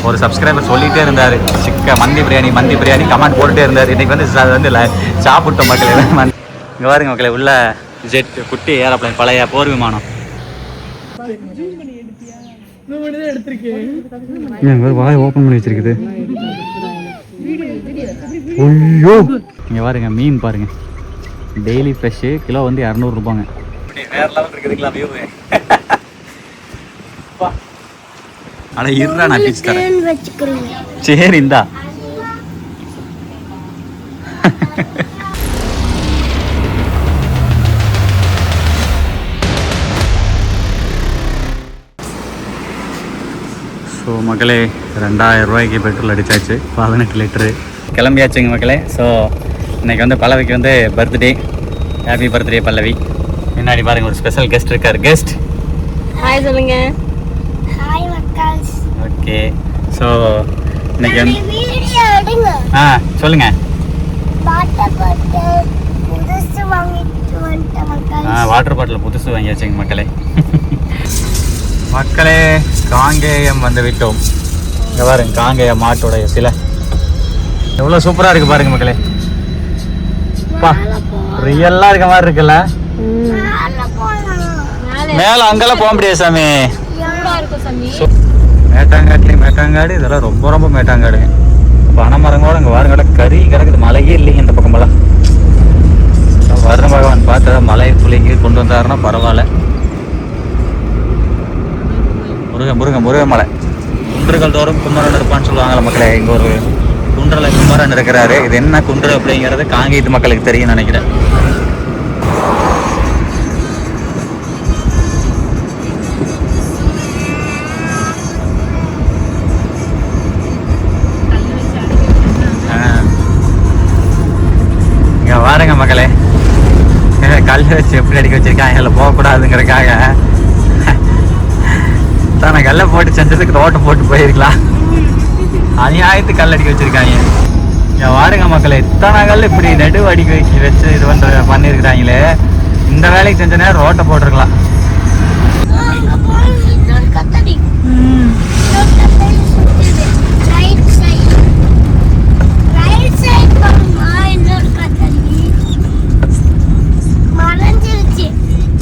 ஒரு சப்ஸ்கிரைபர் சொல்லிகிட்டே இருந்தார் மந்தி பிரியாணி கமெண்ட் போட்டுகிட்டே இருந்தார். இன்றைக்கி வந்து அது வந்து சாப்பிட்ட மக்கள் இங்கே பாருங்க மக்களே உள்ள ஜெட் குட்டி ஏரோப்ளைன் பழைய போர் விமானம். வாய் ஓப்பன் பண்ணி வச்சிருக்குது. ஐயோ இங்கே பாருங்க மீன் பாருங்க, டெய்லி ஃப்ரெஷ்ஷு, கிலோ வந்து 200 ரூபாங்க. வேற லெவல் இருக்குதுங்களா வியூ. ஆனால் இருடா நான் பிச்சு தரேன். சரி இந்தா. ஸோ மக்களே 2000 ரூபாய்க்கு பெட்ரோல் அடித்தாச்சு, 18 லிட்டரு. கிளம்பியாச்சுங்க மக்களே. ஸோ இன்றைக்கி வந்து பல்லவிக்கு வந்து பர்த்டே. ஹாப்பி பர்த்டே பல்லவி. முன்னாடி பாருங்க ஒரு ஸ்பெஷல் கெஸ்ட் இருக்கார். கெஸ்ட் ஹாய் சொல்லுங்க. ஹாய் மக்கள்ஸ். ஓகே ஸோ இன்னைக்கு வீடியோ எடுங்க. சொல்லுங்க. வாட்டர் பாட்டில் புதுசு வாங்கிட்டு வந்துட்டேன் மக்கள்ஸ். வாட்டர் பாட்டில் புதுசு வாங்கியாச்சுங்க மக்களே. மக்களே காங்கேயம் வந்து விட்டோம். இங்கே பாருங்க காங்கேயம் மாட்டோடைய சிலை எவ்வளோ சூப்பராக இருக்குது பாருங்க மக்களே. பா ரியல்லாக இருக்க மாதிரி இருக்குல்ல. மேலே அங்கெல்லாம் போக முடியாது சாமி. மேட்டாங்காடு இதெல்லாம் ரொம்ப ரொம்ப மேட்டாங்காடுங்க. பனை மரங்களோட இங்கே வாருங்கட கறி கிடக்குது. மலையே இல்லைங்க இந்த பக்கமெல்லாம். வருண பகவான் பார்த்தா மலை புள்ளிங்க கொண்டு வந்தாருன்னா பரவாயில்ல. முருகமலை குன்றுகள் தோறும் குமரன் இருப்பான்னு சொல்லுவாங்கல்ல மக்களே. இங்கே ஒரு குன்றில் குமரன் இருக்கிறாரு. இது என்ன குன்று அப்படிங்கிறது காங்கேயத்து மக்களுக்கு தெரியும் நினைக்கிறேன். பாருங்க மக்களே கல் வச்சு எப்படி அடிக்க வச்சிருக்காங்க. அதில் போகக்கூடாதுங்கிறதுக்காக தானே கல்லை போட்டு செஞ்சதுக்கு ரோட்டை போட்டு போயிருக்கலாம். அநியாயத்து கல் அடிக்க வச்சிருக்காங்க. பாருங்க மக்களே இத்தனை கல் இப்படி நெடு அடிக்க வச்சு இது பண்ணிருக்கிறாங்களே. இந்த வேலைக்கு செஞ்ச நேரம் ரோட்டை போட்டிருக்கலாம்.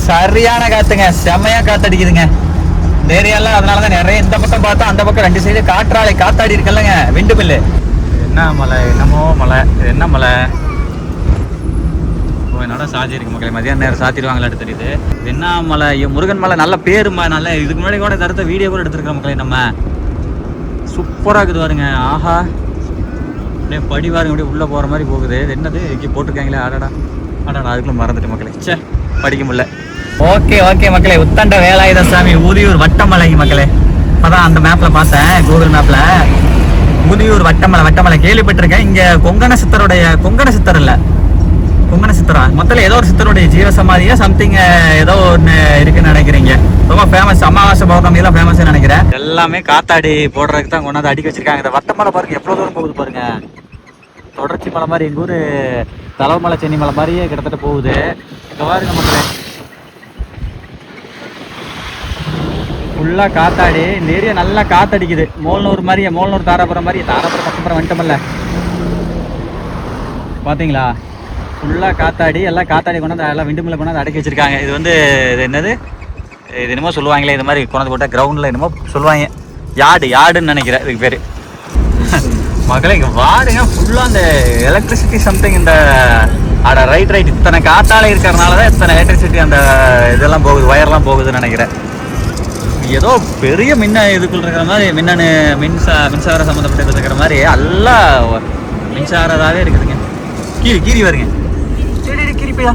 சரியான காத்துங்க, செம்மையா காத்தடிக்குதுங்க இந்த ஏரியாலாம். அதனாலதான் நிறைய இந்த பக்கம் பார்த்தா அந்த பக்கம் 2 சைடு காற்றாலை காத்தாடி இருக்குல்லங்க, விண்டு மில்லு. என்ன மலை, என்னமோ மலை, என்ன மலை. என்னோட சாத்தி இருக்கு மக்களே. மதியான நேரம் சாத்திடுவாங்களான்னு தெரியுது. என்ன மலை, முருகன் மலை. நல்ல பேருமா, நல்ல இதுக்கு முன்னாடி கூட தரத்த வீடியோ கூட எடுத்துருக்கோம் மக்களே. நம்ம சூப்பராக இருக்குது பாருங்க. ஆஹா அப்படியே படி பாருங்க, அப்படியே உள்ளே போகிற மாதிரி போகுது. என்னது இங்கே போட்டிருக்காங்களே. ஆடாடா அதுக்குள்ள மறந்துட்டு மக்களே. சே படிக்க முடியல. ஓகே மக்களே உத்தண்ட வேலாயுத சாமி ஊதியூர் வட்டமலை மக்களே. அப்பதான் அந்த மேப்ல பார்த்தேன், கூகுள் மேப்ல. ஊதியூர் வட்டமலை கேள்விப்பட்டிருக்கேன். இங்க கொங்கண சித்தர் இல்ல, கொங்கண சித்தரா மொத்தம் ஏதோ ஒரு சித்தருடைய ஜீவசமாதியா சம்திங் ஏதோ ஒன்று இருக்குன்னு நினைக்கிறீங்க. ரொம்ப ஃபேமஸ். அமாவாசை பௌர்ணமி எல்லாம் ஃபேமஸ் நினைக்கிறேன். எல்லாமே காத்தாடி போடுறதுக்கு தான் கொண்டாந்து அடிக்க வச்சிருக்காங்க. இந்த வட்டமலை பாருங்க எவ்வளவு தூரம் போகுது பாருங்க. தொடர்ச்சி மலை மாதிரி எங்க ஊரு தலவமலை சென்னி மலை மாதிரியே கிட்டத்தட்ட போகுது. இங்க பாருங்க மக்களே ஃபுல்லாக காத்தாடி. இந்த ஏரியா நல்லா காத்தடிக்குது. மோல்னூர் தாராபுரம் பக்கப்புறம் வந்துட்டோம்ல பார்த்தீங்களா. ஃபுல்லாக காத்தாடி, எல்லாம் காத்தாடி கொண்டாந்து எல்லாம் விண்டுமில்ல கொண்டாந்து அடக்கி வச்சிருக்காங்க. இது வந்து இது என்னது, இது என்னமோ சொல்லுவாங்களே இது மாதிரி கொண்டாந்து போட்டால் கிரவுண்டில் என்னமோ சொல்லுவாங்க. யார்டுன்னு நினைக்கிறேன் இதுக்கு பேர். மக்களே இங்கே வாடுங்க ஃபுல்லாக அந்த எலக்ட்ரிசிட்டி சம்திங். இந்த ரைட் இத்தனை காத்தாலே இருக்கிறதுனால தான் இத்தனை எலக்ட்ரிசிட்டி அந்த இதெல்லாம் போகுது, ஒயர்லாம் போகுதுன்னு நினைக்கிறேன். ஏதோ பெரிய இதுக்குள்ள இருக்கிற மாதிரி மின்சார சம்மந்தப்பட்ட இருக்கிற மாதிரி எல்லாம் மின்சாரதாவே இருக்குதுங்க. கீரி வருங்க. கீரிப்பையா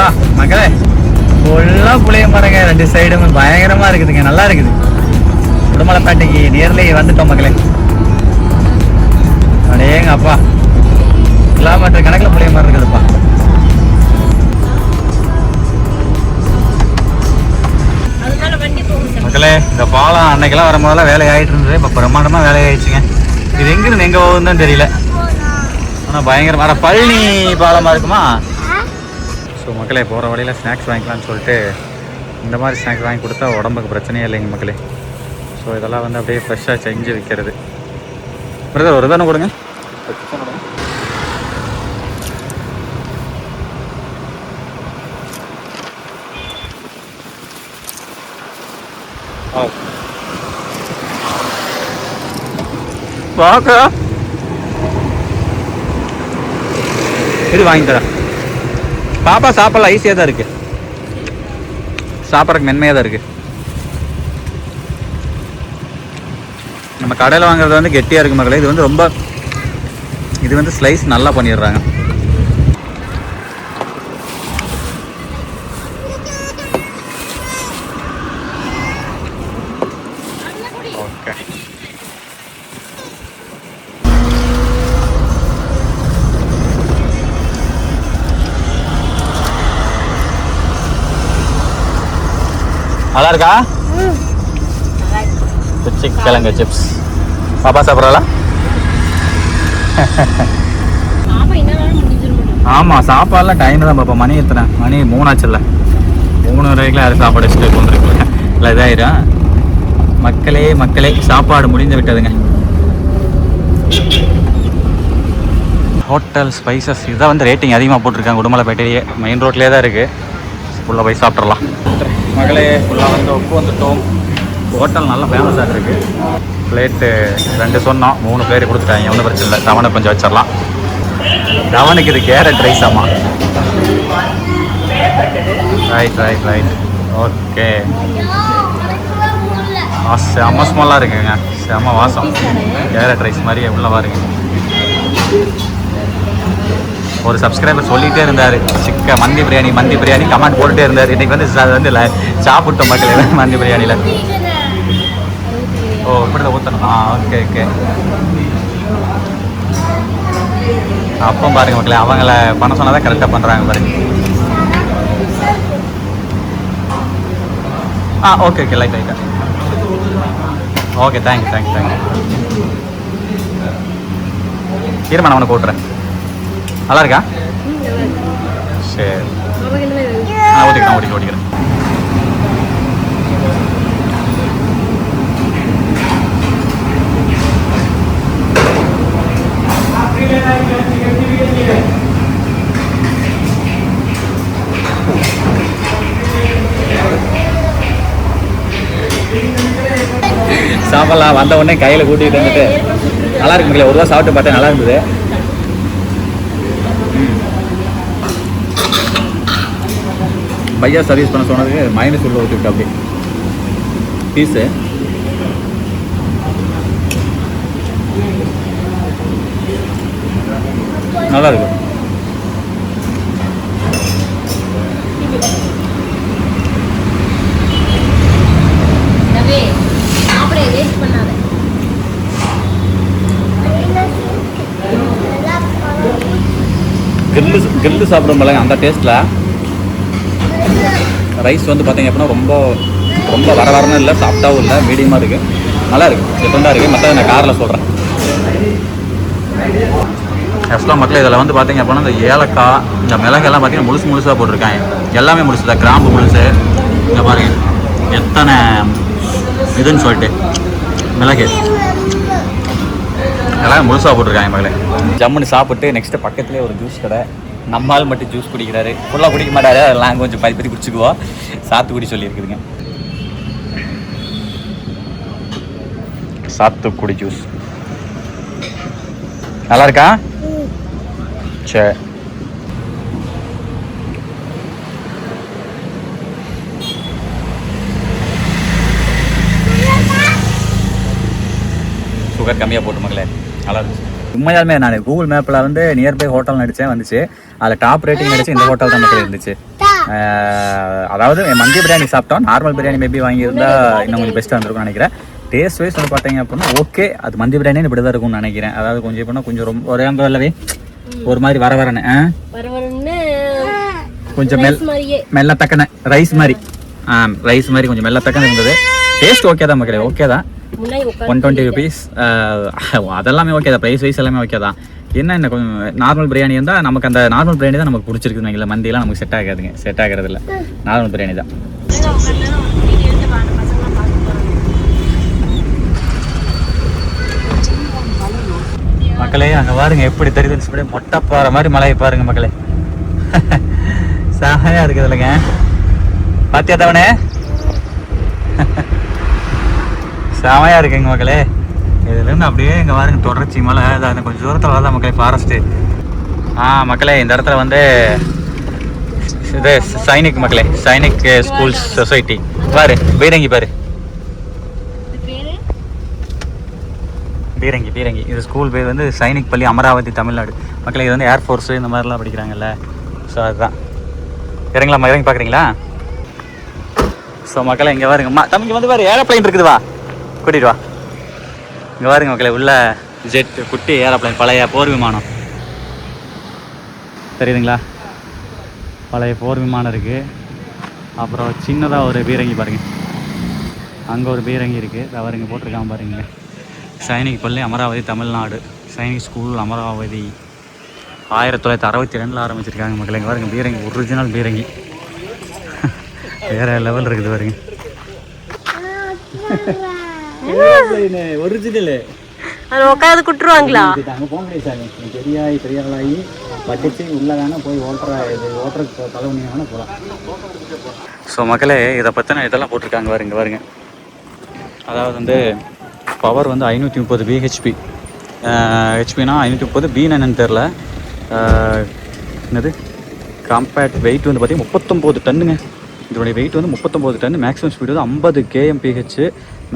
அப்பா மக்களே ஃபுல்லாக புளிய மரங்க, 2 சைடுமே பயங்கரமா இருக்குதுங்க, நல்லா இருக்குது. உடுமலைப்பேட்டைக்கு நியர்லி வந்துட்டோம் மக்களே. அடேங்க அப்பா, கிலோமீட்டர் கணக்கில் புளிய மரம் இருக்குதுப்பா. மக்களே இந்த பாலம் அன்னைக்கெல்லாம் வரும்போதெல்லாம் வேலை ஆகிட்டு இருந்தது, இப்போ பிரம்மாண்டமாக வேலை ஆயிடுச்சுங்க. இது எங்கிருந்து எங்கே போகுதுன்னு தெரியல, ஆனால் பயங்கரமான பழனி பாலமாக இருக்குமா. ஸோ மக்களே போகிற வழியில் ஸ்நாக்ஸ் வாங்கிக்கலாம்னு சொல்லிட்டு இந்த மாதிரி ஸ்நாக்ஸ் வாங்கி கொடுத்தா உடம்புக்கு பிரச்சனையே இல்லைங்க மக்களே. ஸோ இதெல்லாம் வந்து அப்படியே ஃப்ரெஷ்ஷாக செஞ்சு விற்கிறது. பிரதர் ஒரு தானே கொடுங்க. வாக்கா இது வாங்கி தரேன். பாப்பா சாப்பிடலாம், ஈஸியாக தான் இருக்கு, சாப்பிட்றதுக்கு மென்மையாக தான் இருக்கு. நம்ம கடையில் வாங்குறது வந்து கெட்டியாக இருக்கு மக்களே. இது வந்து ரொம்ப இது வந்து ஸ்லைஸ் நல்லா பண்ணிடுறாங்க. ஓகே நல்லா இருக்கா? கிழங்கு சிப்ஸ் பாப்பா சாப்பிட்றாளா? ஆமாம் சாப்பாடுலாம் டைம் தான் பாப்பா. மணி எத்தனை? மணி 3 ஆச்சுல்ல, 3 வரைக்கும் யாரும் சாப்பாடு வச்சுட்டு வந்துருக்குங்க. இல்லை இதாயிரும். மக்களே சாப்பாடு முடிந்து விட்டதுங்க. ஹோட்டல் ஸ்பைசஸ் இதான் வந்து ரேட்டிங் அதிகமாக போட்டிருக்காங்க. உடுமலைப்பேட்டையே மெயின் ரோட்லேயே தான் இருக்குது. ஃபுல்லாக போய் சாப்பிட்றலாம் மகளே. ஃபுல்லாக வந்து உப்பு வந்துட்டோம். ஹோட்டல் நல்லா ஃபேமஸாக இருக்குது. பிளேட்டு 2 சொன்னோம், 3 பிளேட்டு கொடுத்துட்டாங்க. ஒன்றும் பிரச்சனை இல்லை, தவணை கொஞ்சம் வச்சிடலாம். தவணைக்கு இது கேரட் ரைஸ். ஆமாம் ரைட் ஓகே. செம்ம ஸ்மெல்லாக இருக்குங்க, செம்ம வாசம். கேரட் ரைஸ் மாதிரியே உள்ளே பாருங்க. ஒரு சப்ஸ்கிரைபர் சொல்லிகிட்டே இருந்தார், மந்தி பிரியாணி கமெண்ட் போட்டுகிட்டே இருந்தார். இன்றைக்கி வந்து அது வந்து சாப்பிட்டோம் மக்கள் மந்தி பிரியாணியில். ஓ இப்படி தான் ஊற்றணும். ஓகே அப்போ பாருங்க மக்களே, அவங்கள பண்ண சொன்னால் தான் கரெக்டாக பண்ணுறாங்க பாருங்க. ஓகே லைட்டாக ஓகே தேங்க்யூ. இருமா நான் உனக்கு ஓட்டுறேன். நல்லா இருக்கா? சரி ஓட்டிக்கிறேன். சாப்பிடலாம். வந்த உடனே கையில் கூட்டிகிட்டு வந்துட்டு நல்லா இருக்குங்களே. ஒரு ரூபா சாப்பிட்டு பார்த்தேன், நல்லா இருந்தது. பையா சர்வீஸ் பண்ண சொன்னதுக்கு மைனஸ் உள்ள ஊற்றிவிட்டு அப்படி பீஸு நல்லா இருக்கும். கிரில்லு சாப்பிடும் போல அந்த டேஸ்ட்டில் ரைஸ் வந்து பார்த்தீங்க அப்படின்னா ரொம்ப வரன்னு இல்லை, சாஃப்டாகவும் இல்லை, மீடியமாக இருக்குது, நல்லா இருக்குது, டிஃப்ரெண்ட்டாக இருக்குது. மற்ற நான் காரில் சொல்கிறேன். ஆக்சுவலாக மக்கள் இதில் வந்து பார்த்தீங்க அப்படின்னா இந்த ஏலக்காய், இந்த மிளகெல்லாம் பார்த்தீங்கன்னா முழுசாக போட்டிருக்காங்க. எல்லாமே முழுசு தான். கிராம்பு முழுசு, இந்த பாருங்க எத்தனை இதுன்னு சொல்லிட்டு மிளகு எல்லாமே முழுசாக போட்டிருக்காங்க மகளே. ஜம்முன்னு சாப்பிட்டு நெக்ஸ்ட்டு பக்கத்துலேயே ஒரு ஜூஸ் கடை. நம்மால் மட்டும் ஜூஸ் குடிக்கிறாரு, ஃபுல்லாக குடிக்க மாட்டாரு, அதெல்லாம் கொஞ்சம் பதி குடிச்சுக்குவோம். சாத்துக்குடி சொல்லியிருக்குதுங்க, சாத்துக்குடி ஜூஸ் நல்லா இருக்கா? சரி சுகர் கம்மியாக போட்டு மக்களே, நல்லா இருந்துச்சு. உண்மையாலுமே நான் கூகுள் மேப்பில் வந்து நியர்பை ஹோட்டல் நடித்தேன் வந்துச்சு. அதில் டாப் ரேட்டிங் நடிச்சு இந்த ஹோட்டல் தான் மக்கள் இருந்துச்சு. அதாவது மந்தி பிரியாணி சாப்பிட்டோம், நார்மல் பிரியாணி மேபி வாங்கியிருந்தா இன்னும் கொஞ்சம் பெஸ்ட்டாக இருந்திருக்கும்னு நினைக்கிறேன். டேஸ்ட் வைஸ் வந்து பார்த்தீங்க அப்படின்னா ஓகே, அது மந்தி பிரியாணி இப்படி தான் இருக்கும்னு நினைக்கிறேன். அதாவது கொஞ்சம் இப்போ கொஞ்சம் ரொம்ப ஒரே இல்லவே ஒரு மாதிரி வரன்னு கொஞ்சம் மெல்ல தக்கன ரைஸ் மாதிரி ரைஸ் மாதிரி கொஞ்சம் மெல்ல தக்கன இருந்தது. டேஸ்ட் ஓகே தான் மக்களே, ஓகே தான். 120 rupees அதெல்லாமே ஓகே தான், ப்ரைஸ் வைஸ் எல்லாமே ஓகே தான். என்ன கொஞ்சம் நார்மல் பிரியாணி இருந்தால் நமக்கு அந்த நார்மல் பிரியாணி தான் நமக்கு பிடிச்சிருக்குன்னு வைக்கல, மந்தியெல்லாம் நமக்கு செட் ஆகாதுங்க, செட் ஆகிறது இல்லை, நார்மல் பிரியாணி தான். மக்களே அங்கே பாருங்க எப்படி தெரியுதுன்னு சொல்லி மொட்டை போகிற மாதிரி மலையை பாருங்க மக்களே. சாகையாக இருக்குது இல்லைங்க, பாத்தியா தவணே? செமையா இருக்குங்க மக்களே. இதுலேருந்து அப்படியே இங்கே பாருங்க தொடர்ச்சி மலை, அது கொஞ்சம் தூரத்தில் வரதான் மக்களே ஃபாரஸ்ட்டு. மக்களே இந்த இடத்துல வந்து இது சைனிக் மக்களே, சைனிக் ஸ்கூல் சொசைட்டி பாரு, பீரங்கி பாரு, பீரங்கி இது ஸ்கூல் பேர் வந்து சைனிக் பள்ளி, அமராவதி, தமிழ்நாடு மக்களே. இது வந்து ஏர்ஃபோர்ஸு இந்த மாதிரிலாம் படிக்கிறாங்கல்ல, ஸோ அதுதான். இறங்கலாமா? இறங்கி பார்க்குறீங்களா? ஸோ மக்களே இங்கே பாருங்கம்மா, தம்பிக்கு வந்து பாரு ஏரோப்ளைன் இருக்குது, வா கூட்டிகிட்டு வா. இங்கே பாருங்க மக்களே உள்ள ஜெட் குட்டி ஏரோப்ளைன், பழைய போர் விமானம் தெரியுதுங்களா? பழைய போர் விமானம் இருக்குது. அப்புறம் சின்னதாக ஒரு பீரங்கி பாருங்கள், அங்கே ஒரு பீரங்கி இருக்குது, அவருங்க போட்டிருக்காங்க பாருங்க. சைனிக் பள்ளி, அமராவதி, தமிழ்நாடு, சைனிக் ஸ்கூல் அமராவதி, 1962 ஆரம்பிச்சிருக்காங்க மக்கள். இங்கே பாருங்க பீரங்கி, ஒரிஜினல் பீரங்கி, வேற லெவல் இருக்குது பாருங்க. ஒரிஜினல் அது உட்காந்து குட்டுருவாங்களா? அங்கே போக முடியாது சார், பெரியாளாகி படிச்சு உள்ள வேணால் போய் ஓட்டுறதுக்கு தலைவணி வேணால் போகலாம். ஸோ மக்களே இதை பற்றின இதெல்லாம் போட்டிருக்காங்க பாருங்க பாருங்க. அதாவது வந்து பவர் வந்து 530 பிஹெச்பி, ஹெச்பினா 530, பீன் என்னன்னு தெரில. என்னது காம்பேக்ட் வெயிட் வந்து பார்த்திங்கன்னா 39 டன்னுங்க. இதோடைய வெயிட் வந்து 39 டன். மேக்ஸிமம் ஸ்பீடு வந்து 50 kmph.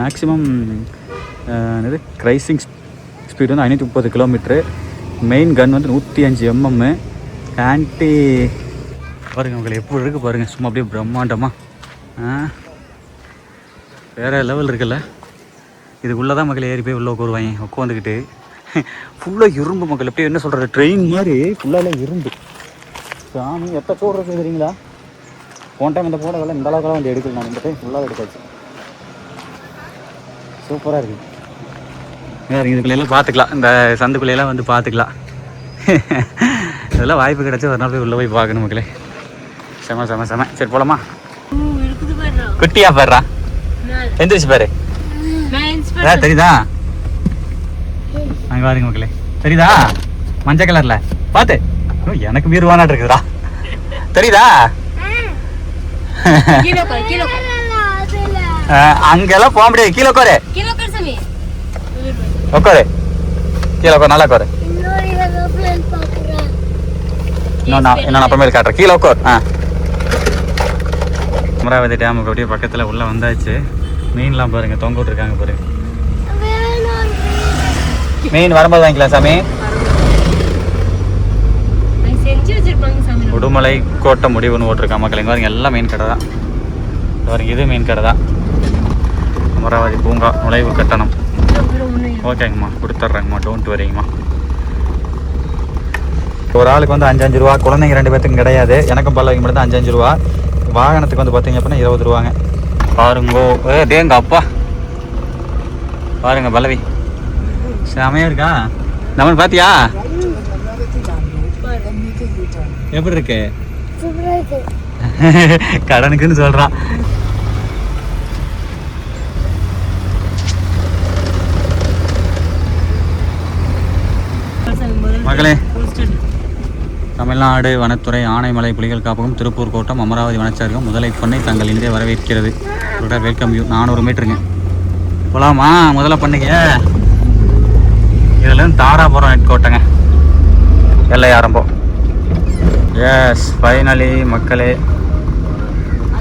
மேக்ஸிமம் என்னது க்ரைசிங் ஸ்பீடு வந்து 530 கிலோமீட்ரு. மெயின் கன் வந்து 105 mm. ஆன்டி பாருங்கள் உங்களை எப்படி இருக்குது பாருங்கள், சும்மா அப்படியே பிரம்மாண்டமாக வேறு லெவல் இருக்குல்ல. இதுக்குள்ளே தான் மக்கள் ஏறி போய் உள்ளே உட்காருவாங்க, உட்காந்துக்கிட்டு ஃபுல்லாக இரும்பு மக்கள். எப்படி என்ன சொல்கிறது, ட்ரெயின் மாதிரி ஃபுல்லாக இரும்பு. சாமி எத்த போடுறது தெரியுங்களா? போன டைம் இந்த போடல இந்த அளவுக்குலாம் வந்து எடுக்கல, நான் இந்த டைம் ஃபுல்லாக எடுக்காச்சு. சூப்பராக இருக்குது. வேறு இதுக்குள்ளெல்லாம் பார்த்துக்கலாம், இந்த சந்துக்குள்ளையெல்லாம் வந்து பார்த்துக்கலாம். இதெல்லாம் வாய்ப்பு கிடச்சி ஒரு நாள் போய் உள்ளே போய் பார்க்கணும் மக்களே. செம செம செம. சரி போலாமா? குட்டியா பாடுறா, எந்திரிச்சு பாரு. தெரியுதா? அங்கே பாருங்க மக்களே, தெரியுதா? மஞ்சள் கலர்ல பார்த்து எனக்கு மீறுவானாட்டு இருக்குதுடா, தெரியுதா? அங்கெல்லாம் போக முடியாது, கீழே உட்காரு, உட்காரு கீழே உட்காரு, நல்லா உட்காரு. இன்னும் அப்புறமேல் காட்டுறேன், கீழே உட்கார். அமராவதி டேமுக்கு அப்படியே பக்கத்தில் உள்ளே வந்தாச்சு. மீன்லாம் பாருங்க தொங்க விட்டுருக்காங்க பாருங்க. மீன் வரும்போது வாங்கிக்கலாம் சாமி. உடுமலை கோட்டை முடிவுன்னு ஓட்டிருக்கான் மக்கள். இங்கே பாருங்க எல்லாம் மீன் கடை தான் பாருங்க, இது மீன் கடை தான். அமராவதி பூங்கா நுழைவு கட்டணம் ஓகேங்கம்மா, கொடுத்துட்றேங்கம்மா, டோன்ட் வரிங்கம்மா. ஒரு ஆளுக்கு வந்து 5 ரூபா, குழந்தைங்க 2 பேர்த்துக்கும் கிடையாது, எனக்கும் பல்லவிக்கு மட்டும் தான் 5 ரூபா. வாகனத்துக்கு வந்து பார்த்தீங்க அப்படின்னா 20 ரூபாங்க. பாருங்கோ தேங்க அப்பா, பாருங்க பல்லவி செமையா இருக்கா? நம்ம பாத்தியா எப்படி இருக்கு? கடனுக்குன்னு சொல்றான். மகளே, தமிழ்நாடு வனத்துறை, ஆனைமலை புலிகள் காப்பகம், திருப்பூர் கோட்டம், அமராவதி வனச்சரகம், முதலை பண்ணை தங்கள் இந்திய வரவேற்கிறது. Welcome you. 400 மீட்டருங்க. போலாமா? முதல்ல பண்ணுங்க. இதுலேருந்து தாராபுரம் ஹெட் கோட்டைங்க, எல்லை ஆரம்பம். எஸ் ஃபைனலி மக்களே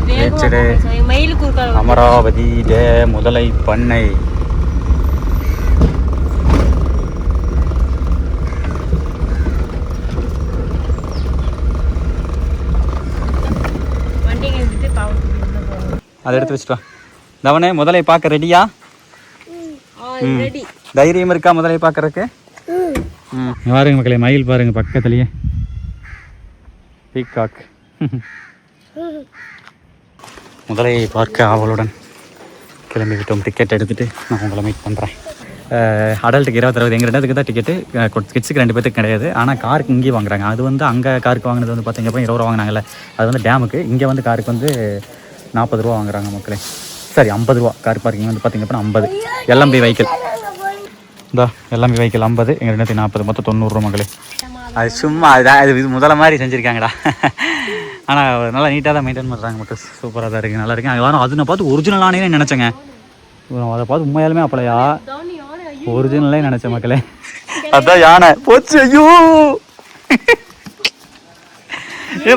ரீச்டு அமராவதி டே முதலை பண்ணை. அதை எடுத்து வச்சுட்டு வா. தவனே முதலை பார்க்க ரெடியா? ரெடி. தைரியம் இருக்கா முதலை பார்க்கறதுக்கு? பாருங்க மக்களே, மயில் பாருங்க பக்கத்துலயே. பீகாக். முதலை பார்க்க ஆவலுடன் கிளம்பி விட்டோம். டிக்கெட் எடுத்துகிட்டு நான் உங்களை மீட் பண்ணுறேன். அடல்ட்டுக்கு 20 எங்கள் 2 தான் டிக்கெட்டு, கிட்ஸுக்கு 2 பேருக்கு கிடையாது. ஆனால் காருக்கு இங்கேயே வாங்குறாங்க. அது வந்து அங்கே காருக்கு வாங்கினது வந்து பார்த்தீங்க 20 ரூபா வாங்கினாங்கல்ல, அது வந்து டேமுக்கு. இங்கே வந்து காருக்கு வந்து 40 ரூபா வாங்குறாங்க மக்களே. சரி 50 ரூபா. கார் பார்க்கிங் வந்து பார்த்தீங்க அப்படின்னா 50. எல்எம்பி வெஹிக்கிள் இந்தா, எல்எம்பி வெஹிக்கிள் 50, எங்கள் 240, மொத்தம் 90 ரூபா மக்களே. அது சும்மா அதுதான், இது முதல்ல மாதிரி செஞ்சுருக்காங்கடா. ஆனால் நல்லா நீட்டாக தான் மெயின்டைன் பண்ணுறாங்க மக்கள். சூப்பராக தான் இருக்குது, நல்லா இருக்குது. அது அதை நான் பார்த்து ஒரிஜினலானே நினச்சேங்க. அதை பார்த்து உண்மையாலுமே அப்பலையா ஒரிஜினலே நினச்சேன் மக்களே. அதான் யானை போச்சு. ஐயோ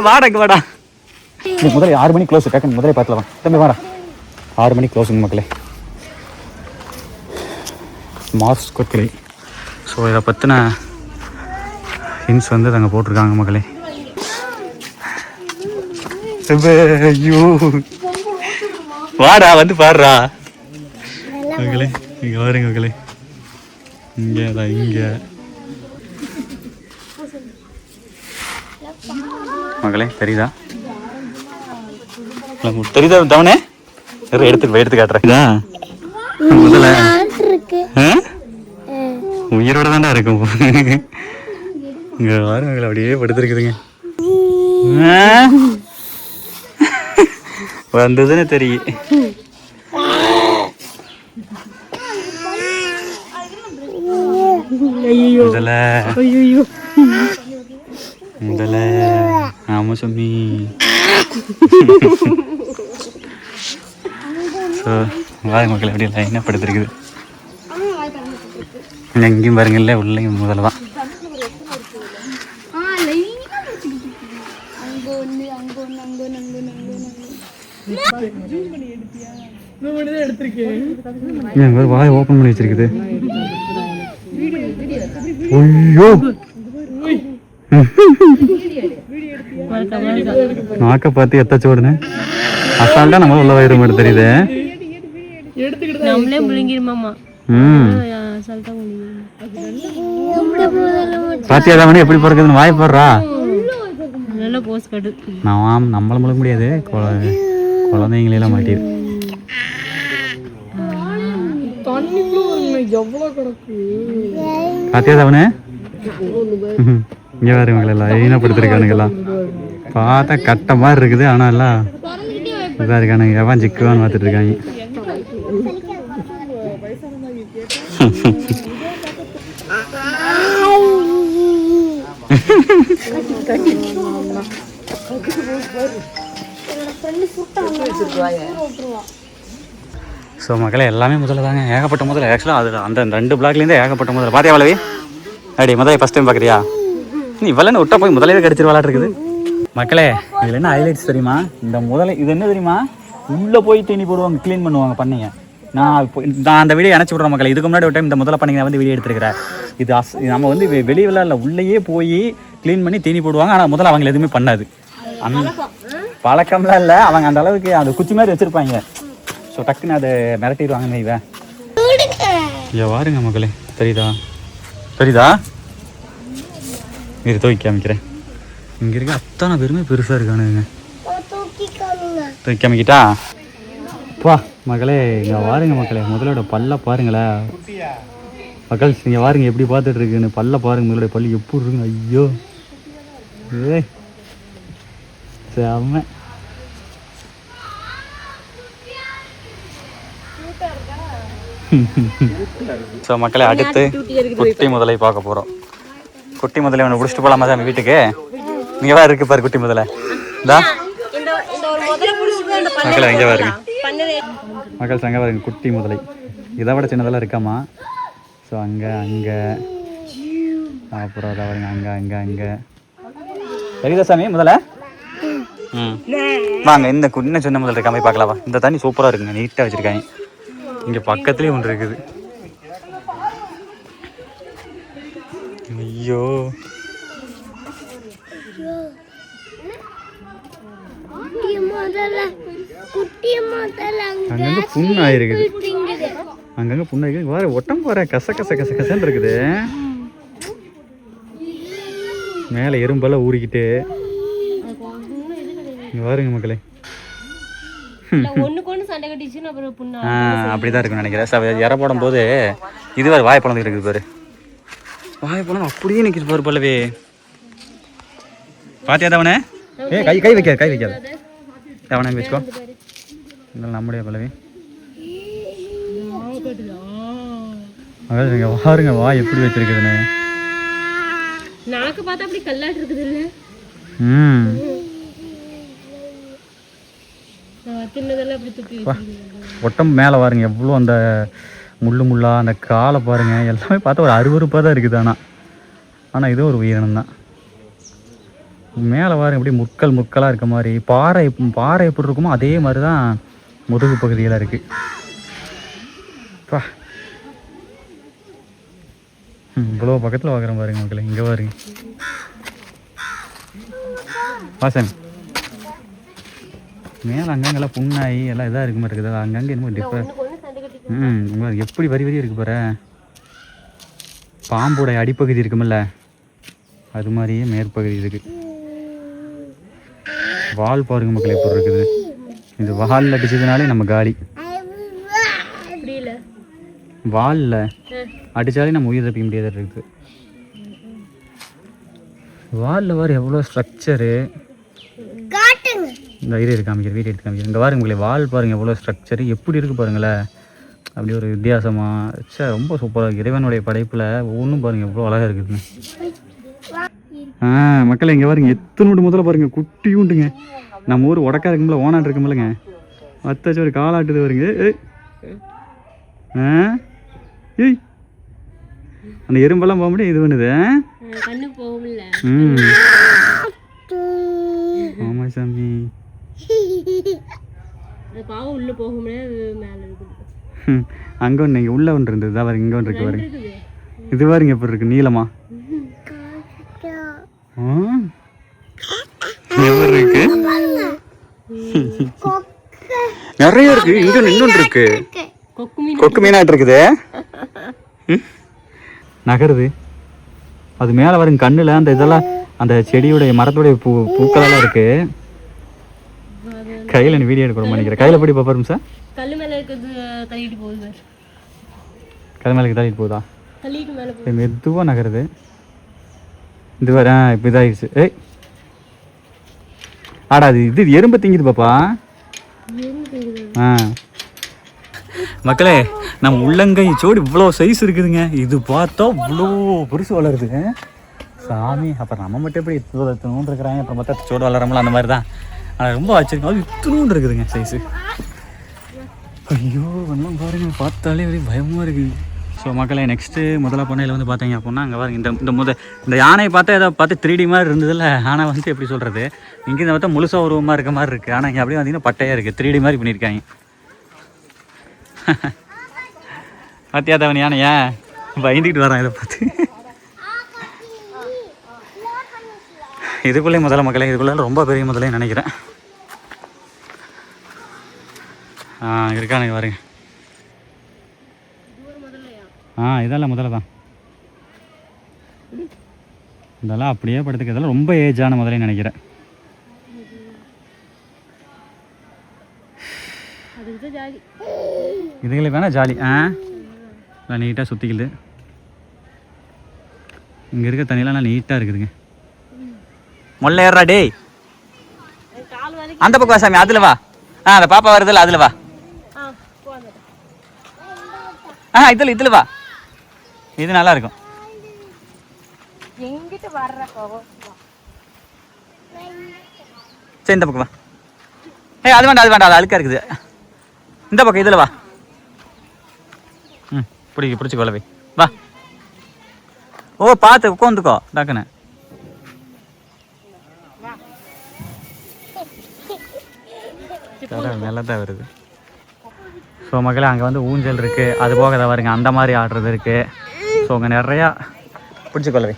வாடகை வாடா. முதல்ல 6 மணி க்ளோஸ். கேட்க முதலே பார்த்துலாம் தம்பி வாடா. 6 மணி க்ளோஸுங்க மக்களே. மார்ஸ் கொத்திரை. ஸோ இதை பற்றின ஹின்ஸ் வந்து அங்கே போட்டிருக்காங்க மக்களே. ஐயோ வாடா வந்து பாடுறா மக்களே. இங்கே பாருங்க மக்களே, இங்கே தான் இங்கே மக்களே தெரியுதா? தெரியுதா தவனே? எடுத்து காட்டுறேன். முதல்ல உயிரோட தாண்டா இருக்கும். இங்க பாருங்க அப்படியே படுத்துருக்குதுங்க. வந்ததுன்னு தெரியும். முதல்ல ஆமா சும்மி. வாய் மக்கள் எப்படி லைனாக படுத்துருக்குது. எங்கேயும் பாருங்கல்ல, உள்ளேயும் முதல்ல தான். வாய் ஓப்பன் பண்ணி வச்சிருக்குது. ஐயோ நாக்க பார்த்து எத்தாச்சு ஓடுனே. அசால்ட்டா நம்ம உள்ள வயிறு மாதிரி தெரியுது. பாத்தியா தான் எப்படி பிறகுதுன்னு வாய் போடுறா. நான் நம்மள முழுக்க முடியாது, குழந்தைங்களெல்லாம் மாட்டிடு. பாத்தியா தவனே? இங்கே வேறு இவங்களெல்லாம் லைனாக படுத்துருக்கானுங்கெல்லாம். பார்த்தா கட்ட மாதிரி இருக்குது, ஆனால் எல்லாம் இதாக இருக்கானுங்க. எவன் சிக்குவான்னு பார்த்துட்டு இருக்காங்க. ஸோ மக்களே எல்லாமே முதல்ல தாங்க, ஏகப்பட்ட முதல்ல. ஆக்சுவலாக அது அந்த 2 பிளாக்லேருந்து ஏகப்பட்ட முதல்ல. பார்த்தியா வளவி? அடி முதல்ல ஃபஸ்ட் டைம் பார்க்குறியா? நீ இவளன்னு விட்டா போய் முதலே கடிச்சிட்டு விளாட்ருக்குது மக்களே. இதில் என்ன ஹைலைட்ஸ் தெரியுமா? இந்த முதல்ல இது என்ன தெரியுமா, உள்ளே போய் தீனி போடுவாங்க, க்ளீன் பண்ணுவாங்க பண்ணீங்க. நான் அந்த வீடியோ அணைச்சி விட்றேன் மக்களே. இதுக்கு முன்னாடி ஒரு டைம் இந்த முதல்ல பண்ணீங்க வந்து வீடியோ எடுத்துருக்கிறேன். இது நம்ம வந்து வெளியே இல்லை, உள்ளேயே போய் க்ளீன் பண்ணி தீனி போடுவாங்க. ஆனால் முதல்ல அவங்க எதுவுமே பண்ணாது. அந்த பழக்கம்லாம் இல்லை, அவங்க அந்த அளவுக்கு அது குச்சி மாதிரி வச்சுருப்பாங்க. ஸோ டக்குன்னு அதை மிரட்டிடுவாங்க. இவன் ஐயா வாருங்க மக்களே, தெரியுதா தெரியுதா? இது தூக்கி காமிக்கிறேன். இங்கே இருக்க அத்தனை பேருமே பெருசாக இருக்கானுங்க. தூக்கி காமிக்கிட்டா பா மக்களே. இங்கே வாருங்க மக்களே, முதலோட பல்ல பாருங்களேன் மக்கள். இங்கே வாருங்க எப்படி பார்த்துட்டு இருக்குன்னு. பல்ல பாருங்க, முதலோட பல்லு எப்படி இருக்குங்க. ஐயோ ஏ செம்ம. ஸோ மக்களே அடுத்து குட்டி முதலை பார்க்க போகிறோம். குட்டி முதலை ஒன்று பிடிச்சிட்டு போகலாமா தான் வீட்டுக்கு? இங்கே தான் இருக்குது பாரு குட்டி முதலை. இதா மக்களே இங்கே பாருங்க மக்கள், சங்க பாருங்க குட்டி முதலை. இதை விட சின்னதெல்லாம் இருக்காமா. ஸோ அங்கே அங்கே அப்புறம் அதை பாருங்க அங்கே அங்கே அங்கே. சரிதா சாமி முதலை? வாங்க இந்த குன்ன சின்ன முதல் இருக்காம பார்க்கலாமா. இந்த தண்ணி சூப்பராக இருக்குங்க, நீட்டாக வச்சுருக்காங்க. இங்கே பக்கத்துலேயே ஒன்று இருக்குது. ஐயோ குட்டி முதல்ல அங்கங்க புண்ணாயிருக்குது, அங்கங்க புண்ணாயிருக்கு. வேற ஒட்டம் போற கச கச கச கசன்னு இருக்குது. மேலே எறும்பெல்லாம் ஊறிக்கிட்டு இங்க பாருங்க மக்களே. ஒண்ணுக்கு ஒண்ணு சண்டை கட்டிச்சுன்னு அப்புறம் புண்ணா அப்படிதான் இருக்குன்னு நினைக்கிறேன். இற போடும் போது இது வேறு வாழைப்பழம் இருக்குது பாரு. வாழைப்பழம் அப்படியே நிற்கிது பாரு பல்லவி. பாத்தியா தவனே? கை கை வைக்காது, கை வைக்காது. தவணை வச்சுக்கோ. நம்முடைய பல்லவி இங்க பாருங்க வா எப்படி வச்சிருக்குதுன்னு. நாக்கு பார்த்தா அப்படி கல்லாட்டு இருக்குது இல்ல? தின்னதெல்லாம் அப்படி துப்பி ஒட்டம் மேலே பாருங்க எவ்வளோ அந்த முள்ளு முள்ளா அந்த காலை பாருங்க எல்லாமே பார்த்தா ஒரு அருவருப்பாக தான் இருக்குது. ஆனால் இது ஒரு உயிரினம் தான். மேலே பாருங்க எப்படி முட்கள் முட்களாக இருக்க மாதிரி பாறை எப்படி இருக்குமோ அதே மாதிரி தான் முதுகு பகுதியெல்லாம் இருக்குது. இவ்வளோ பக்கத்தில் பார்க்குறேன் பாருங்க மக்களே. இங்கே பாருங்க வாசன் மேலே அங்கங்கெல்லாம் புண்ணாகி எல்லாம் இதாக இருக்க மாதிரி இருக்குது. அங்கங்கே என்னமோ டிஃபர் எப்படி வரி வரி இருக்கு பாரு. பாம்போட அடிப்பகுதி இருக்குமில்ல அது மாதிரியே மேற்பகுதி இருக்கு. வால் பாருங்க மக்கள் எப்படி இருக்குது. இது வாலில் அடிச்சதுனாலே நம்ம காலி. வாலில் அடித்தாலே நம்ம உயிர் தப்பிக்க முடியாத இருக்குது. வாலில் வர எவ்வளோ ஸ்ட்ரக்சரு. இந்த இது எடுத்து காமிக்கிறேன், வீடியோ எடுத்து காமிக்கிறேன். இங்கே பாருங்க உங்களே வால் பாருங்கள் எவ்வளோ ஸ்ட்ரக்சரு எப்படி இருக்குது பாருங்களேன். அப்படி ஒரு வித்தியாசமாக ரொம்ப சூப்பராக இருக்குது. இறைவனுடைய படைப்பில் ஒவ்வொன்றும் பாருங்கள் எவ்வளோ அழகாக இருக்குதுங்க. மக்கள் இங்கே பாருங்க எத்தனோடு முதல்ல பாருங்கள் குட்டி உண்டுங்க. நம்ம ஊர் உடக்கா இருக்கும்ல ஓனாட்டு இருக்குமில்லங்க அத்தாச்சும் ஒரு காலாட்டுது வருங்க. ஏய் அந்த எறும்பெல்லாம் போக முடியும் இது பண்ணுது. ஆமாம் சாமி அங்கே ஒன்று இங்கே உள்ள ஒன்று இருந்தது தான் இங்கே ஒன்று இருக்கு பாருங்க. இது பாருங்க எப்படி இருக்கு நீளமா இருக்கு நிறைய இருக்கு. இங்க இன்னொன்று இருக்கு கொக்கு மீனாட்டு இருக்குது நகருது. அது மேலே வருங்க கண்ணில் அந்த இதெல்லாம் அந்த செடியுடைய மரத்துடைய பூக்களெல்லாம் இருக்கு. கையில் வீடியோ எடுக்க நினைக்கிறேன். கையில் படி பாப்பா சார். கல் மேலே இருக்கிறது தள்ளிட்டு போகுது. கல் மேலே தள்ளிட்டு போகுதா? மெதுவாக நகருது. இது வர இப்போ இதாகிடுச்சு. ஏய் ஆடா அது இது எறும்பு திங்குது பாப்பா. மக்களே நம்ம உள்ளங்கை சோடு இவ்வளோ சைஸ் இருக்குதுங்க. இது பார்த்தா இவ்வளோ பெருசு வளருதுங்க சாமி. அப்புறம் நம்ம மட்டும் எப்படி இத்தனூண்டு இருக்கிறாங்க. அப்புறம் பார்த்தா சோடு வளரமில்ல அந்த மாதிரி தான். ஆனால் ரொம்ப வச்சிருக்கோம் அது இத்தனூண்டு இருக்குதுங்க சைஸு. ஐயோ ஒன்றும் பாருங்க பார்த்தாலே அப்படியே பயமாக இருக்குது. ஸோ மக்களே நெக்ஸ்ட்டு முதல்ல பண்ணையில் வந்து பார்த்தீங்க அப்படின்னா அங்கே பாருங்க இந்த யானையை பார்த்தா ஏதோ பார்த்து 3D மாதிரி இருந்ததில்ல. ஆனால் வந்து எப்படி சொல்கிறது இங்கே இந்த பார்த்தா முழுசாக உருவமாக இருக்க மாதிரி இருக்குது. ஆனால் இங்கே அப்படியே வந்தீங்கன்னா பட்டையாக இருக்குது 3D மாதிரி பண்ணியிருக்காங்க. பார்த்தியா தவன் யானையா பயந்துக்கிட்டு வரான் இதை பார்த்து. இதுக்குள்ளே முதல்ல மக்களே இதுக்குள்ளே ரொம்ப பெரிய முதலே நினைக்கிறேன். இருக்கானுங்க பாருங்க. இதெல்லாம் முதல்ல தான். இதெல்லாம் அப்படியே படுத்துக்க. இதெல்லாம் ரொம்ப ஏஜான முதலே நினைக்கிறேன். இதுகளை வேணா ஜாலி. நல்லா நீட்டாக சுற்றிக்கிது. இங்கே இருக்க தண்ணியெல்லாம் நல்லா நீட்டாக இருக்குதுங்க. முல்லை ஏறா டேய் அந்த பக்கம் வா சாமி. அதில் வா. அந்த பாப்பா வருதுல்ல அதில் வா. இதில் வா. இது நல்லா இருக்கும். சரி இந்த பக்கம் வா. அது வேண்டாம் அது அழுக்கா இருக்குது. இந்த பக்கம் இதில் வா. பிடிச்சி கொள்ளவை வா. பார்த்து உட்காந்துக்கோ டாக்குன்னு. நல்லா தான் வருது. ஸோ மக்களே அங்கே வந்து ஊஞ்சல் இருக்குது. அது போக தான் வருங்க அந்த மாதிரி ஆடுறது இருக்குது. ஸோ அங்கே நிறையா பிடிச்சிக்கொள்ளவே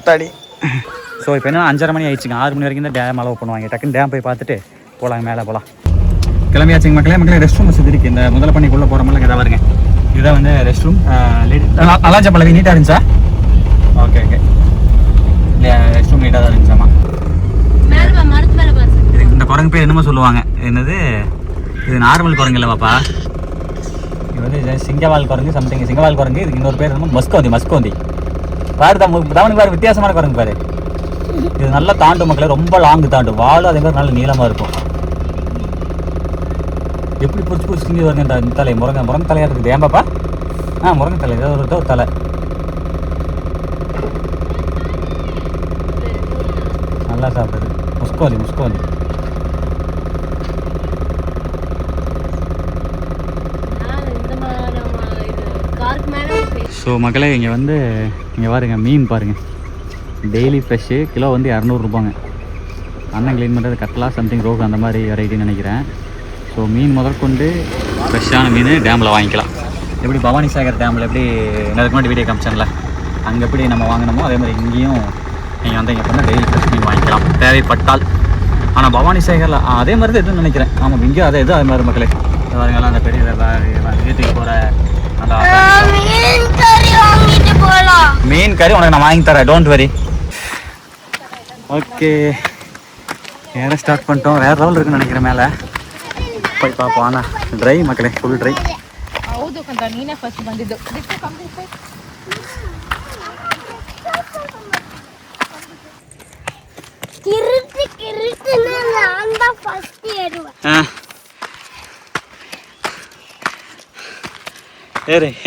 தடி. ஸோ இப்போ என்ன 5:30 மணி ஆயிடுச்சுங்க. 6 மணி வரைக்கும் தான் டேம் அலோவ் பண்ணுவாங்க. டக்குன்னு டேம் போய் பார்த்துட்டு போகலாம் மேலே போகலாம். கிளம்பியாச்சுங்க மக்களே ரெஸ்ட் ரூம் வசதி இருக்குது. இந்த முதல்ல பண்ணிக்குள்ளே போகிற மாதிரி எதாவது வருங்க. இதுதான் வந்து ரெஸ்ட் ரூம். நல்லா பழவி நீட்டாக இருந்துச்சா? ஓகே இல்லையா, ரெஸ்ட் ரூம் நீட்டாக தான் இருந்துச்சாமா. இது இந்த குரங்கு பேர் என்னமோ சொல்லுவாங்க, என்னது இது நார்மல் குரங்கு இல்லை பாப்பா, இது வந்து சிங்கவால் குரங்கு சம்திங், சிங்கவால் குரங்கு. இதுக்கு இன்னொரு பேர் என்னமோ மஸ்கோந்தி. பாரு தவனுக்கு பாரு, வித்தியாசமான குரங்கு பாரு. இது நல்லா தாண்டும் மக்களே, ரொம்ப லாங்கு தாண்டும். வாழும் அதே மாதிரி நல்ல நீளமாக இருக்கும். எப்படி பிடிச்சி திங்கி வருங்க இந்த தலை. முருங்கை தலையாக இருக்குது. ஏன் பாப்பா? முருங்கை தலை, ஏதோ ஒரு தலை நல்லா சாப்பிடுது. முஸ்கோந்தி. ஸோ மக்களே இங்கே வந்து இங்கே பாருங்க, மீன் பாருங்கள், டெய்லி ஃப்ரெஷ்ஷு. கிலோ வந்து 200 ரூபாங்க. அண்ணன் க்ளீன் பண்ணுறது கட்லா சம்திங் ரோகு அந்த மாதிரி வெரைட்டின்னு நினைக்கிறேன். ஸோ மீன் முதற்கொண்டு ஃப்ரெஷ்ஷான மீன் டேமில் வாங்கிக்கலாம். எப்படி பவானி சாகர் டேமில் எப்படி எனக்கு முன்னாடி வீடியோ காமிச்சாங்களே, அங்கே எப்படி நம்ம வாங்கினோமோ அதே மாதிரி இங்கேயும் நீங்கள் வந்து இங்கே பண்ணால் டெய்லி ஃப்ரெஷ் மீன் வாங்கிக்கலாம் தேவைப்பட்டால். ஆனால் பவானி சாகரில் அதே மாதிரி தான் எதுவும் நினைக்கிறேன். ஆமாம், இங்கேயும் அதே அது மாதிரி மக்களே. பாருங்கலாம் அந்த பெரிய வீட்டுக்கு போகிற அந்த மீன் கறி உனக்கு நான் வாங்கி தரேன், டோன்ட் வரி. ஓகே, ஏற ஸ்டார்ட் பண்ணிட்டோம். வேறு லெவல் இருக்குன்னு நினைக்கிறேன். மேலே போய் பார்ப்போம். ஆனால் ட்ரை மக்களே, ஃபுல் ட்ரை.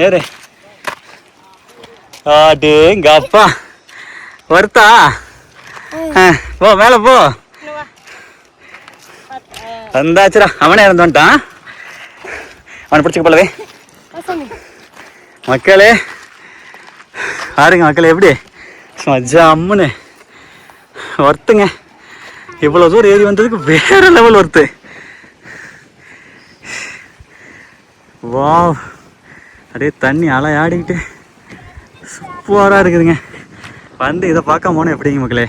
ஏறு அடேங்க அப்பா, வருத்தா? போ மேலே போ. வந்தாச்சுரா, அவனே இறந்து வந்துட்டான். அவனை பிடிச்சிக்க போலவே மக்களே. பாருங்க மக்களே, எப்படி மஜா அம்முன்னு ஒர்த்துங்க. இவ்வளோ தூரம் ஏறி வந்ததுக்கு வேற லெவல் ஒர்த்து. வா, அப்படியே தண்ணி அலை ஆடிக்கிட்டு சூப்பராக இருக்குதுங்க. வந்து இதை பார்க்க போனோம் எப்படிங்க மக்களே,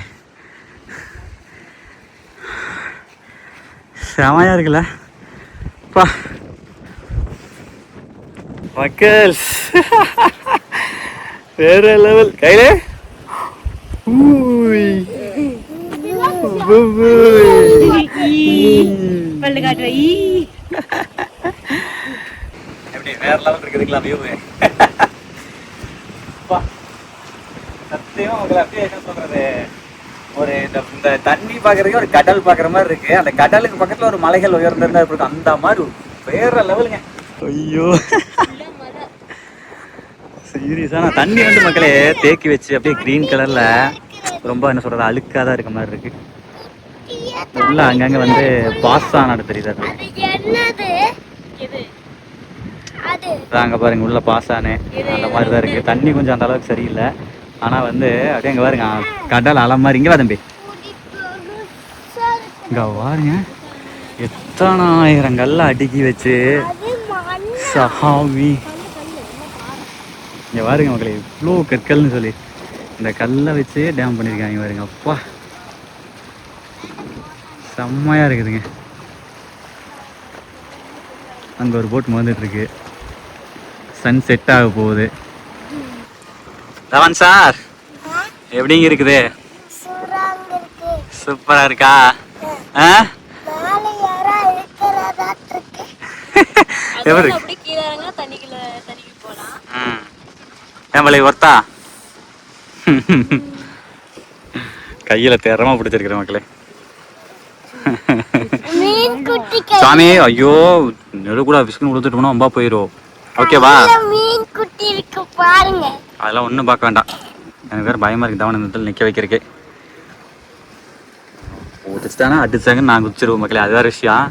செமையாக இருக்குல்ல பா மக்கள். வேற லெவல். கையிலே எப்படி வேற லெவல் இருக்குதுங்களா வியூ? சத்தியமா உங்களை அப்படியே என்ன சொல்றது, ஒரு இந்த தண்ணி பாக்குறதுக்கு ஒரு கடல் பாக்குற மாதிரி இருக்கு. அந்த கடலுக்கு பக்கத்துல ஒரு மலைகள் உயர்ந்திருந்தா இருக்கு, அந்த மாதிரி வேற லெவலுங்க. ஐயோ சீரியஸா தண்ணி வந்து மக்களே தேக்கி வச்சு அப்படியே கிரீன் கலர்ல ரொம்ப என்ன சொல்றது அழுக்காதான் இருக்க மாதிரி இருக்கு. உள்ள அங்கங்க வந்து பாசா நட தெரியுது. அங்க பாருங்க உள்ள பாசானே அந்த மாதிரிதான் இருக்கு. தண்ணி கொஞ்சம் அந்த அளவுக்கு சரியில்லை. ஆனா வந்து அப்படியே அங்க பாருங்க கடல் அலை மாதிரி. இங்க வா தம்பி, இங்க பாருங்க எத்தனை ஆயிரம் கல்ல அடுக்கி வச்சு சாமி. இங்க பாருங்க மக்களே, இவ்வளோ கற்கள்னு சொல்லி இந்த கல்லை வச்சு டேம் பண்ணியிருக்காங்க பாருங்க. அப்பா செம்மையா இருக்குதுங்க. அங்க ஒரு போட் வந்துட்டு இருக்கு, சன் செட் ஆக போகுது. தவன் சார் எப்படிங்க இருக்குது? சூப்பரா இருக்கா? ஏன் ஒர்த்தா? கையில தேரமா பிடிச்சிருக்கிற மக்களே. சாமி ஐயோ நெடு கூட விஸ்கு கொடுத்துட்டு போனா அம்பா போயிரும். ஓகேவா? அதெல்லாம் ஒன்றும் பார்க்க வேண்டாம். எனக்கு வேறு பயமா இருக்கு தவணை இந்த நிற்க வைக்கிறதுக்கு. ஊதிச்சுட்டானா அடிச்சாங்கன்னு நான் குதிச்சிருவோம் மக்களே, அது வேற விஷயம்.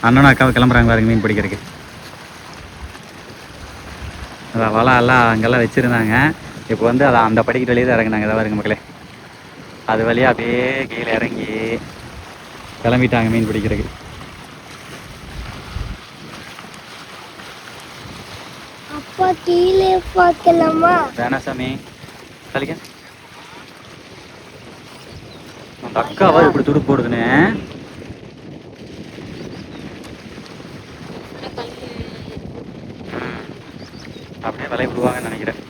அண்ணனும் அக்காவை கிளம்புறாங்க பாருங்க மீன் பிடிக்கிறதுக்கு. அதான் வலை எல்லாம் அங்கெல்லாம் வச்சுருந்தாங்க. இப்போ வந்து அதை அந்த படிக்கிற வழியே தான் இறங்குனாங்க. இதை பாருங்க மக்களே, அது வழியாக அப்படியே கீழே இறங்கி கிளம்பிட்டாங்க மீன் பிடிக்கிறதுக்கு. கீழே பார்க்கலாமா? வேணா சாமி கலிக்க அந்த அக்காவா இப்படி துடு போடுதுன்னு. அப்படியே வலைய விடுவாங்கன்னு நினைக்கிறேன்.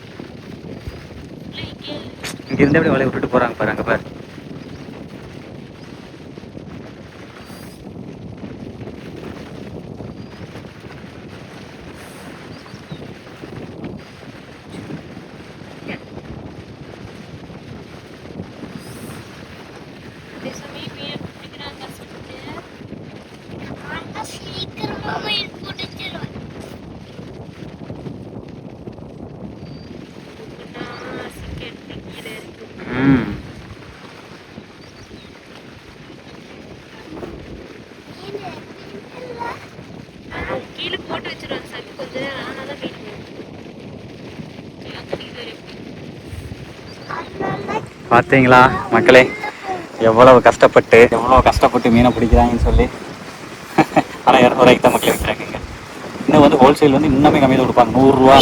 இங்க இருந்து அப்படியே வலைய விட்டுட்டு போறாங்க பாரு, அங்க பாரு. சீக்கிரமா மீன் பிடிச்சிரும். கீழே போட்டு வச்சிருவாங்க சாமி கொஞ்ச நேரம். ஆனால் தான் மீன் பார்த்தீங்களா மக்களே, எவ்வளவு கஷ்டப்பட்டு மீனை பிடிக்கிறாங்கன்னு சொல்லி. ஆனால் 200 ரூபாய்க்கு தான் மக்களே விற்கிறாங்க. இன்னும் வந்து ஹோல்சேல் வந்து இன்னுமே கம்மியாக தான் கொடுப்பாங்க. 100 ரூபா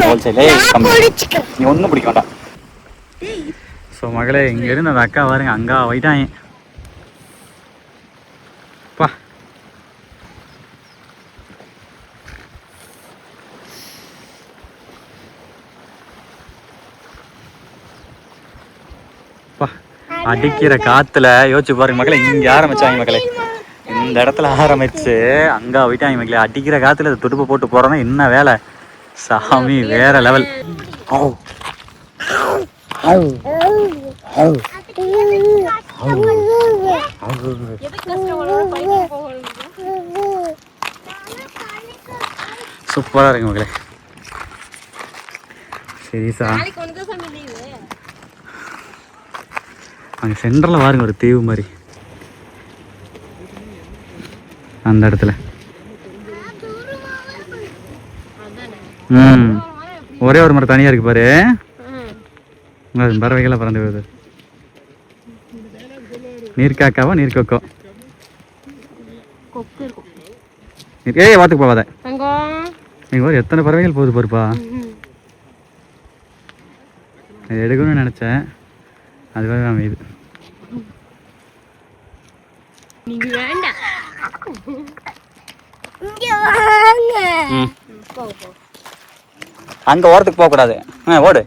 ஹோல்சேலே கம்மி. நீ ஒன்றும் பிடிக்க வேண்டாம். ஸோ மகளே, இங்கேருந்து அந்த அக்கா பாருங்க, அங்கா போயிட்டாங்க. பா அடிக்கிற காத்துல யோசிச்சு பாருங்க மக்களே. இங்க ஆரம்பிச்சாங்க மக்களே, இந்த இடத்துல ஆரம்பிச்சு அங்க போயிட்டாங்க மக்களே. அடிக்கிற காத்துல துடுப்பு போட்டு போறோம்னா என்ன வேலை சாமி, வேற லெவல். சூப்பரா இருக்கு மக்களே. சரிசா, அங்கே சென்டரில் பாருங்க ஒரு தீவு மாதிரி அந்த இடத்துல. ஒரே ஒரு மரம் தனியாக இருக்கு பாரு. பறவைகள்லாம் பறந்து போகுது. நீர்க்காக்காவா நீர்க்கொக்கோ? ஏய் வாத்துக்கு போவாத. நீங்கள் ஒரு எத்தனை பறவைகள் போகுது பாருப்பா. எடுக்கணும்னு நினச்சேன், அதுவாக தான் இது. நீங்க வேண்டாம். அங்க ஓரத்துக்கு போக கூடாது. ஓடு.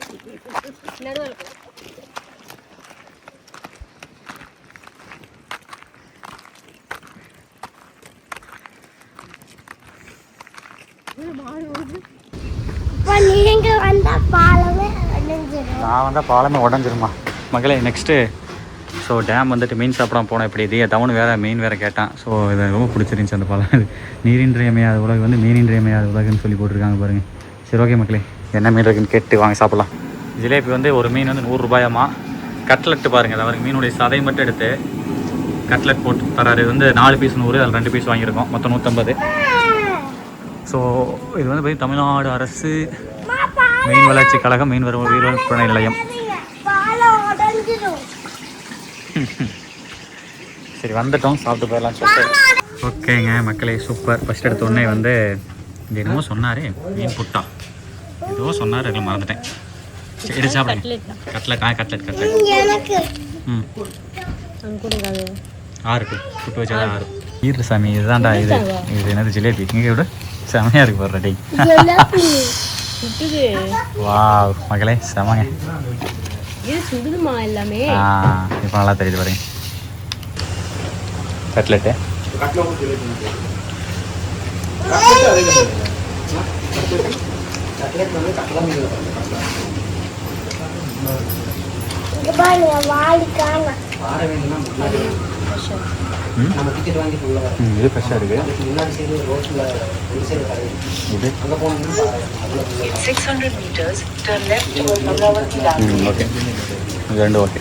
நீங்க வந்தா பாலமே உடைஞ்சிரும். நான் வந்தால் பாலமே உடஞ்சிருமா மகளே. நெக்ஸ்ட்டு ஸோ டேம் வந்துட்டு மீன் சாப்பிடாம போனோம். இப்படி இதே டவுன் வேறு மீன் வேறு கேட்டான். ஸோ இது ரொம்ப பிடிச்சிருந்துச்சி அந்த பாலம். நீரின்றியமையாத உலகு வந்து மீனின்றியமையாத உலகுன்னு சொல்லி போட்டிருக்காங்க பாருங்கள். சரி ஓகே மக்களே, என்ன மீன் இருக்குன்னு கேட்டு வாங்க சாப்பிட்லாம். ஜிலேபி வந்து ஒரு மீன் வந்து 100 ரூபாயாமா. கட்லெட்டு பாருங்கள், அவருக்கு மீனுடைய சதை மட்டும் எடுத்து கட்லெட் போட்டு தராரு. இது வந்து 4 பீஸ் 100, அதில் 2 பீஸ் வாங்கியிருக்கோம், மொத்தம் 150. ஸோ இது வந்து போய் தமிழ்நாடு அரசு மீன் வளர்ச்சி கழகம் மீன் விற்பனை நிலையம். சரி வந்துட்டோம், சாப்பிட்டு போயிடலாம் சொல்லிட்டு. ஓகேங்க மக்களே, சூப்பர். ஃபஸ்ட் எடுத்த உடனே வந்து இங்கே என்னமோ சொன்னார், மீன் புட்டா ஏதோ சொன்னார், அதில் மறந்துட்டேன். சரி சாப்பிடுங்க. கட்லெட் ஆறு புட்டு வச்சாதான் 6. ஈரு சாமி, இதுதான்டா இது என்னது ஜிலேபி. இங்கே விட செமையாக இருக்கு பாரு ரெடி. வா மகளே செமங்க. சுடுதுமா எல்லாமே. இப்போ நல்லா தெரியுது பாருங்க. கட்லெட்டு இது ஃப்ரெஷ்ஷாக இருக்குது. இது ஓகே, இது ரெண்டும் ஓகே.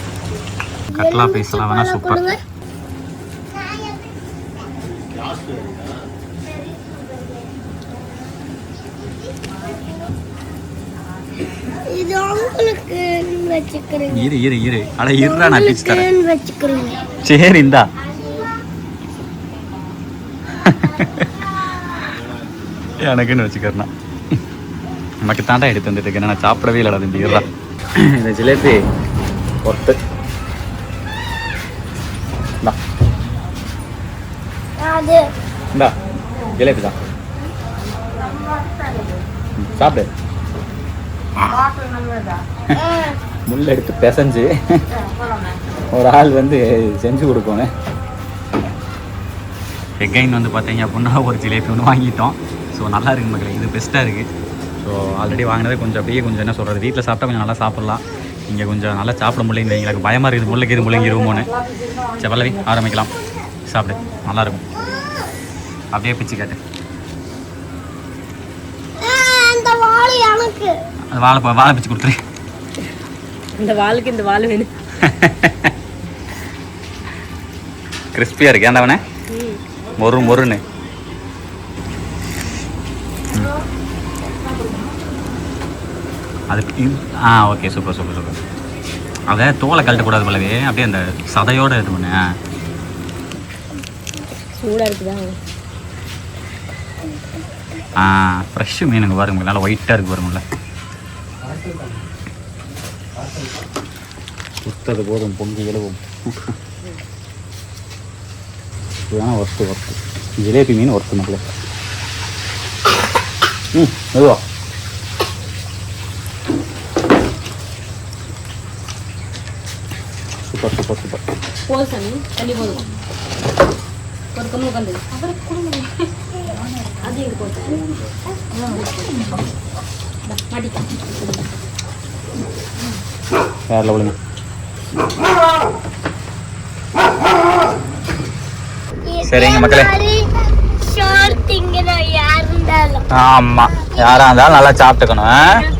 கட்லா பீஸ்லாம் வேணா சூப்பர். இது உங்களுக்கு வெச்சுக்கிறேன். இரு அட இருடா, நான் டீச் தரேன். வெச்சுக்கிறேன். சரி இந்தா. எனக்குன்னு வச்சுக்கிறேன். நமக்கு தாண்டா எடுத்து வந்துட்டு இருக்கேன், நான் சாப்பிடவே இல்லை தம்பி. இந்த ஜிலேபி ஒர்த்து. அது இந்தா ஜிலேபி தான் சாப்பிடு. முள்ள எடுத்து பிசைஞ்சு ஒரு ஆள் வந்து செஞ்சு கொடுப்போங்க. எகைன் வந்து பார்த்தீங்க அப்படின்னா ஒரு ஜிலேபி ஒன்று வாங்கிட்டோம். ஸோ நல்லா இருக்குது மக்களே, இது பெஸ்ட்டாக இருக்குது. ஸோ ஆல்ரெடி வாங்கினதே கொஞ்சம் அப்படியே கொஞ்சம் என்ன சொல்கிறது, வீட்டில் சாப்பிட்டா கொஞ்சம் நல்லா சாப்பிட்லாம். இங்கே கொஞ்சம் நல்லா சாப்பிட முடியல, எங்களுக்கு பயமாக இருக்குது முள்ளைக்கிருமோன்னு. சரி பல்லவி ஆரம்பிக்கலாம். சாப்பிடு, நல்லாயிருக்கும். அப்படியே பிச்சு காட்டு. அந்த வாழை எனக்கு அது வாழை பிச்சு கொடுத்துரு. இந்த வாளுக்கு இந்த வாள் வேணும். கிறிஸ்பியாக இருக்கு ஏன்டாவனே, மொறுன்னு. அது ஓகே, சூப்பர். அதை தோலை கழட்டக்கூடாது போலவே, அப்படியே அந்த சதையோடு இது பண்ணு. சூடாக இருக்குதா? ஃப்ரெஷ்ஷு மீனுங்க பாருங்க, நல்லா ஒயிட்டாக இருக்குது பாருங்கள்ல. சுத்தது போதும், பொங்கி எழுவும். இதுதான் ஒர்த்து ஜிலேபி மீன் ஒர்த்து மக்களே. மெதுவா. சூப்பர். போதும் சாமி, தண்ணி போதும். ஒரு கம்மு உட்காந்து அது எங்கே போட்டு மாட்டிக்க வேற லெவலுங்க. சரிங்க மக்களே, ஆமாம் யாராக இருந்தாலும் நல்லா சாப்பிட்டுக்கணும்.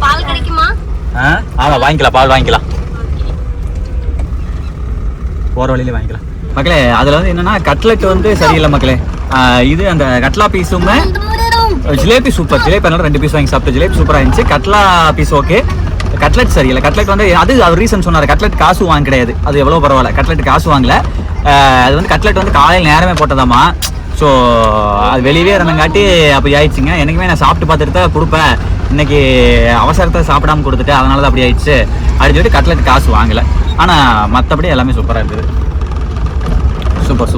பால் கிடைக்குமா? ஆமாம் வாங்கிக்கலாம், பால் வாங்கிக்கலாம், போகிற வழியிலே வாங்கிக்கலாம் மக்களே. அதில் வந்து என்னென்னா கட்லெட் வந்து சரியில்லை மக்களே. இது அந்த கட்லா பீஸும் ஜிலேபி சூப்பர். ஜிலேபி அதனால 2 பீஸ் வாங்கி சாப்பிட்டு ஜிலேபி சூப்பராக இருந்துச்சு. கட்லா பீஸ் ஓகே, கட்லெட் சரியில்லை. கட்லெட் வந்து அது ரீசன் சொன்னார், கட்லெட் காசு வாங்க கிடையாது. அது எவ்வளோ பரவாயில்ல, கட்லெட் காசு வாங்கல. அது வந்து கட்லெட் வந்து காலையில் நேரமே போட்டதாமா. ஸோ அது வெளியவே இருந்தங்காட்டி அப்படி ஆயிடுச்சுங்க. எனக்குமே நான் சாப்பிட்டு பார்த்துட்டு தான் கொடுப்பேன், இன்னைக்கு அவசரத்தை சாப்பிடாம கொடுத்துட்டு அதனால தான் அப்படி ஆயிடுச்சு அப்படின்னு சொல்லிட்டு கட்லெட் காசு வாங்கலை. ஆனால் மற்றபடி எல்லாமே சூப்பராக இருக்குது. சூப்பர்.